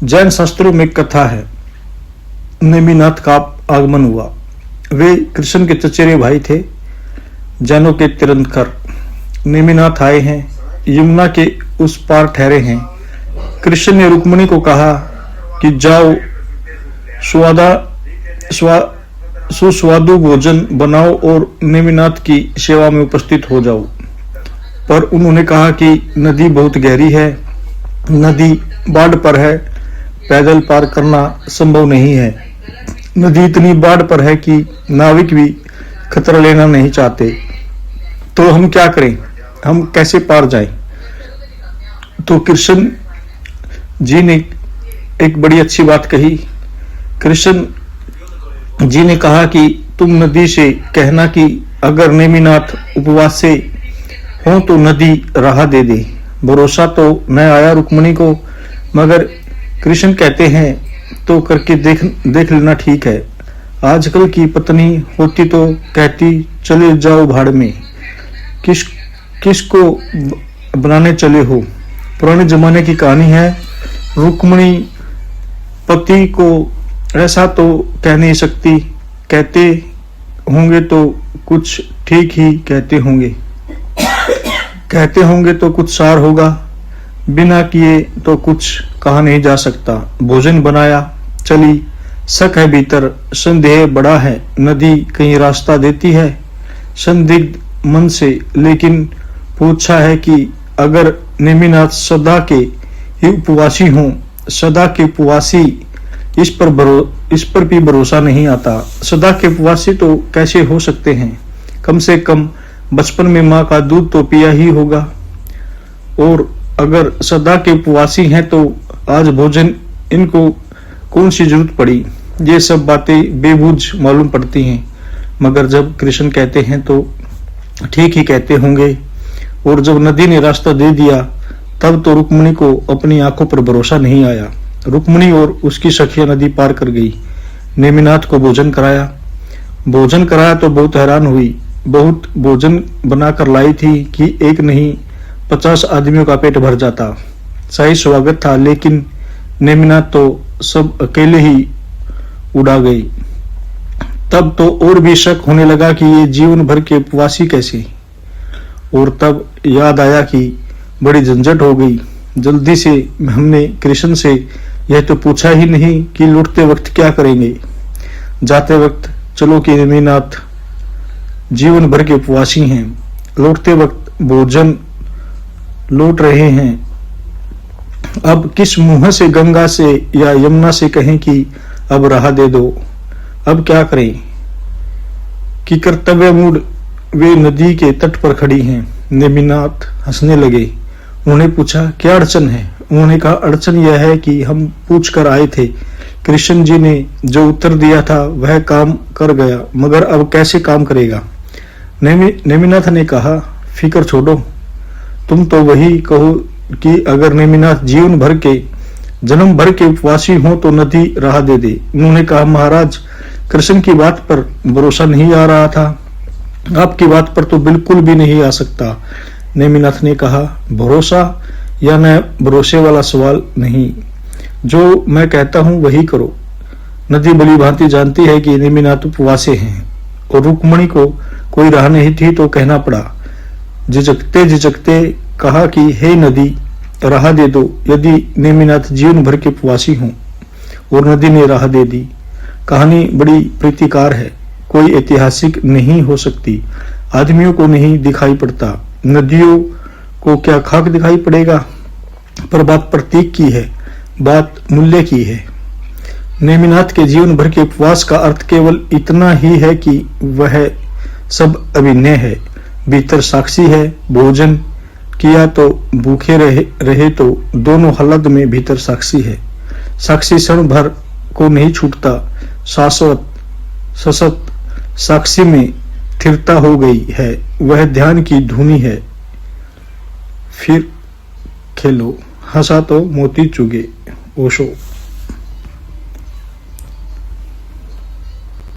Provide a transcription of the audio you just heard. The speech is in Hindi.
जैन शास्त्रों में कथा है, नेमिनाथ का आगमन हुआ। वे कृष्ण के चचेरे भाई थे। जैनों के तीर्थंकर नेमिनाथ आए हैं, यमुना के उस पार ठहरे हैं। कृष्ण ने रुक्मिणी को कहा कि जाओ सुस्वादु भोजन बनाओ और नेमिनाथ की सेवा में उपस्थित हो जाओ। पर उन्होंने कहा कि नदी बहुत गहरी है, नदी बाढ़ पर है, पैदल पार करना संभव नहीं है। नदी इतनी बाढ़ पर है कि नाविक भी खतरा लेना नहीं चाहते। तो हम क्या करें, हम कैसे पार जाएं? तो कृष्ण जी ने एक बड़ी अच्छी बात कही। कृष्ण जी ने कहा कि तुम नदी से कहना कि अगर नेमिनाथ उपवास से हो तो नदी राह दे दे। भरोसा तो न आया रुक्मिणी को, मगर कृष्ण कहते हैं तो करके देख लेना ठीक है। आजकल की पत्नी होती तो कहती चले जाओ भाड़ में, किसको बनाने चले हो। पुराने जमाने की कहानी है। रुक्मिणी पति को ऐसा तो कह नहीं सकती, कहते होंगे तो कुछ ठीक ही कहते होंगे तो कुछ सार होगा, बिना किए तो कुछ कहा नहीं जा सकता। भोजन बनाया, चली, शक है भीतर, संदेह बड़ा है, नदी कहीं रास्ता देती है। संदिग्ध मन से लेकिन पूछा है कि अगर नेमिनाथ सदा के ही उपवासी हों, सदा के उपवासी, इस पर भी भरोसा नहीं आता। सदा के उपवासी तो कैसे हो सकते हैं? कम से कम बचपन में माँ का दूध तो पिया ही होगा। और अगर सदा के उपवासी हैं तो आज भोजन इनको कौन सी जरूरत पड़ी? ये सब बातें बेबूझ मालूम पड़ती हैं, मगर जब कृष्ण कहते हैं तो ठीक ही कहते होंगे। और जब नदी ने रास्ता दे दिया तब तो रुक्मिणी को अपनी आंखों पर भरोसा नहीं आया। रुक्मिणी और उसकी सखियां नदी पार कर गई। नेमिनाथ को भोजन कराया तो बहुत हैरान हुई। बहुत भोजन बनाकर लाई थी कि एक नहीं 50 आदमियों का पेट भर जाता। सही स्वागत था, लेकिन नेमिनाथ तो सब अकेले ही उड़ा गई। तब तो और भी शक होने लगा कि ये जीवन भर के उपवासी कैसे। और तब याद आया कि बड़ी झंझट हो गई। जल्दी से हमने कृष्ण से यह तो पूछा ही नहीं कि लौटते वक्त क्या करेंगे। जाते वक्त चलो कि नेमिनाथ जीवन भर के उपवासी हैं, लौटते वक्त भोजन लौट रहे हैं। अब किस मुंह से गंगा से या यमुना से कहें कि अब राह दे दो? अब क्या करें कि कर्तव्य मूड वे नदी के तट पर खड़ी हैं। नेमिनाथ हंसने लगे। उन्होंने पूछा क्या अड़चन है? उन्होंने कहा अड़चन यह है कि हम पूछ कर आए थे। कृष्ण जी ने जो उत्तर दिया था वह काम कर गया, मगर अब कैसे काम करेगा? नेमिनाथ ने कहा फिक्र छोड़ो, तुम तो वही कहो कि अगर नेमिनाथ जीवन भर के जन्म भर के उपवासी हो तो नदी राह दे दे। उन्होंने कहा महाराज, कृष्ण की बात पर भरोसा नहीं आ रहा था, आपकी बात पर तो बिल्कुल भी नहीं आ सकता। नेमिनाथ ने कहा भरोसा या न भरोसे वाला सवाल नहीं, जो मैं कहता हूं वही करो। नदी भली भांति जानती है कि नेमिनाथ उपवासी हैं और रुक्मिणी को कोई राह नहीं थी तो कहना पड़ा। झिझकते कहा कि हे नदी राह दे दो यदि नेमिनाथ जीवन भर के उपवासी हों। और नदी ने राह दे दी। कहानी बड़ी प्रीतिकार है, कोई ऐतिहासिक नहीं हो सकती। आदमियों को नहीं दिखाई पड़ता, नदियों को क्या खाक दिखाई पड़ेगा? पर बात प्रतीक की है, बात मूल्य की है। नेमिनाथ के जीवन भर के उपवास का अर्थ केवल इतना ही है कि वह सब अभिनय है, भीतर साक्षी है। भोजन किया तो भूखे रहे तो दोनों हालत में भीतर साक्षी है। साक्षी क्षण भर को नहीं छूटता, शाश्वत सशक्त साक्षी में स्थिरता हो गई है। वह ध्यान की धुनी है। फिर खेलो, हंसा तो मोती चुगे। ओशो।